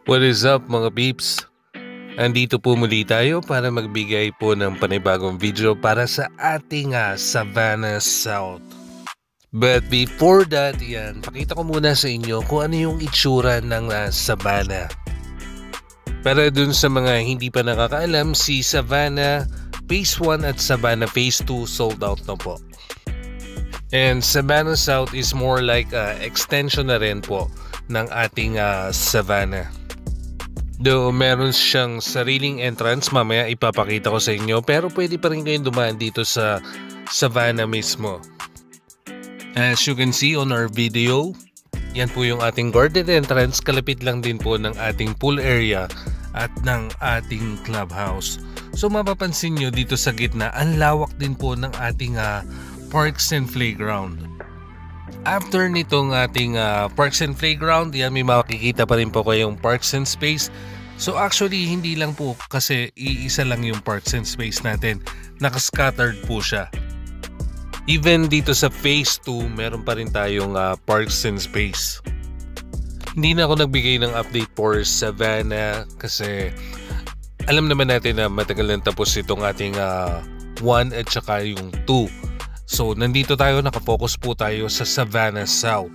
What is up mga peeps? Andito po muli tayo para magbigay po ng panibagong video para sa ating Savannah South. But before that, pakita ko muna sa inyo kung ano yung itsura ng Savannah. Para dun sa mga hindi pa nakakaalam, si Savannah Phase 1 at Savannah Phase 2 sold out na po. And Savannah South is more like extension na rin po ng ating Savannah. Though meron siyang sariling entrance, mamaya ipapakita ko sa inyo, pero pwede pa rin kayong dumaan dito sa Savannah mismo. As you can see on our video, yan po yung ating garden entrance, kalapit lang din po ng ating pool area at ng ating clubhouse. So mapapansin nyo dito sa gitna, ang lawak din po ng ating parks and playground. After nitong ating parks and playground, yan may makikita pa rin po kayong parks and space. So actually hindi lang po kasi iisa lang yung parks and space natin. Nakascattered po siya. Even dito sa phase 2, meron pa rin tayong parks and space. Hindi na ako nagbigay ng update for Savannah kasi alam naman natin na matagal na tapos itong ating 1 at saka yung 2. So nandito tayo, nakafocus po tayo sa Savannah South.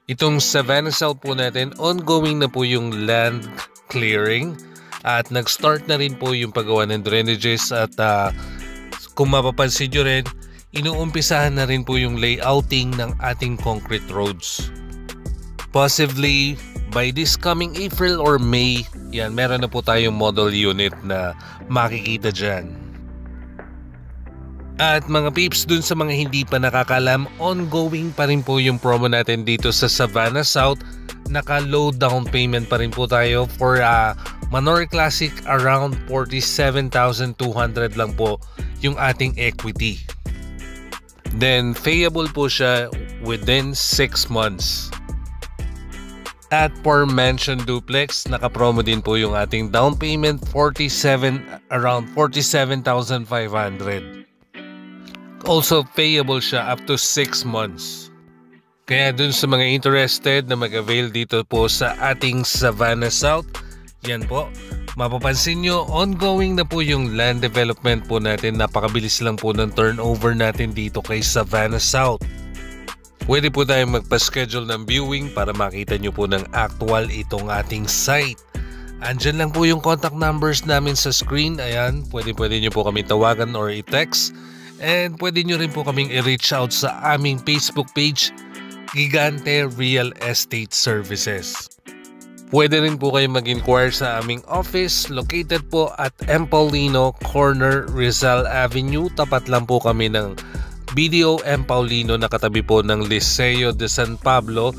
Itong Savannah South po natin, ongoing na po yung land clearing at nag-start na rin po yung paggawa ng drainages at kung mapapansin nyo rin, inuumpisahan na rin po yung layouting ng ating concrete roads. Possibly by this coming April or May, meron na po tayong model unit na makikita dyan. At mga peeps, dun sa mga hindi pa nakakalam, ongoing pa rin po yung promo natin dito sa Savannah South. Naka-low down payment pa rin po tayo for Manor Classic, around 47,200 lang po yung ating equity. Then payable po siya within 6 months. At for Mansion Duplex, naka-promo din po yung ating down payment, around 47,500. Also payable siya up to 6 months. Kaya dun sa mga interested na mag-avail dito po sa ating Savannah South, yan po, mapapansin nyo, ongoing na po yung land development po natin. Napakabilis lang po ng turnover natin dito kay Savannah South. Pwede po tayong magpa-schedule ng viewing para makita nyo po ng actual itong ating site. Andyan lang po yung contact numbers namin sa screen. Ayan, pwede nyo po kami tawagan or i-text. And pwede nyo rin po kaming i-reach out sa aming Facebook page, Gigante Real Estate Services. Pwede rin po kayong mag-inquire sa aming office, located po at M. Paulino Corner, Rizal Avenue. Tapat lang po kami ng BDO M. Paulino, nakatabi po ng Liceo de San Pablo.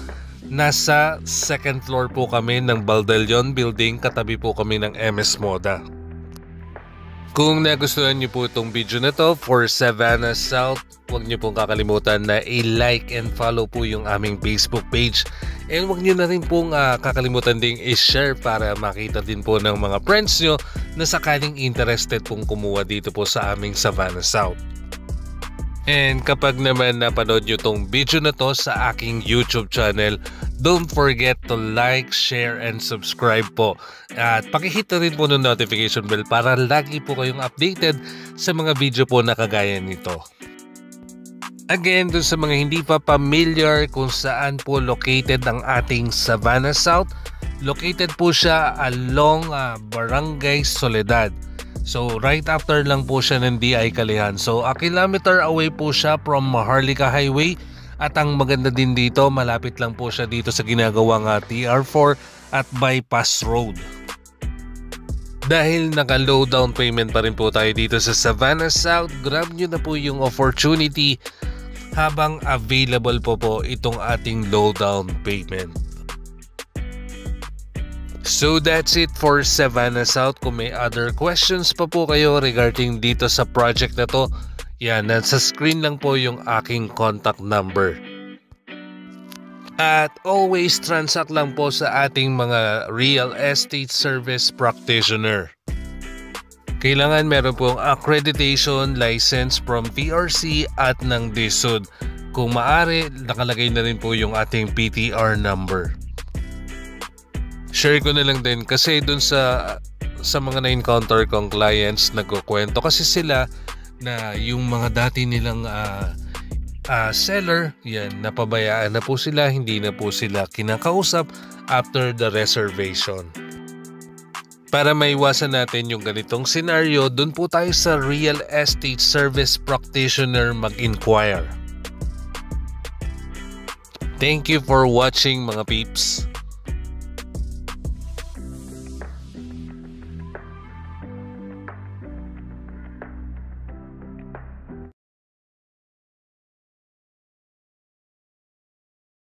Nasa 2nd floor po kami ng Baldelion Building, katabi po kami ng MS Moda. Kung nagustuhan niyo po itong video na to for Savannah South, huwag niyo pong kakalimutan na i-like and follow po yung aming Facebook page. And huwag niyo na rin pong kakalimutan ding i-share para makita din po ng mga friends niyo na sakaling interested pong kumuha dito po sa aming Savannah South. And kapag naman napanood nyo tong video na to sa aking YouTube channel, don't forget to like, share, and subscribe po. At pakihit na rin po ng notification bell para lagi po kayong updated sa mga video po na kagaya nito. Again, dun sa mga hindi pa familiar kung saan po located ang ating Savannah South, located po siya along Barangay Soledad. So right after lang po siya ng DI Kalihan. So a kilometer away po siya from Maharlika Highway. At ang maganda din dito, malapit lang po siya dito sa ginagawang TR4 at Bypass Road. Dahil naka-low down payment pa rin po tayo dito sa Savannah South, grab nyo na po yung opportunity habang available po itong ating low down payment. So that's it for Savannah South. Kung may other questions pa po kayo regarding dito sa project na to, nasa screen lang po yung aking contact number. At always transact lang po sa ating mga real estate service practitioner. Kailangan meron pong accreditation license from PRC at ng DSUD. Kung maaari, nakalagay na rin po yung ating PTR number. share ko na lang din kasi dun sa mga na-encounter kong clients nagkukwento kasi sila na yung mga dati nilang seller, yan, napabayaan na po sila, hindi na po sila kinakausap after the reservation. Para maiwasan natin yung ganitong senaryo, dun po tayo sa real estate service practitioner mag-inquire. Thank you for watching mga peeps.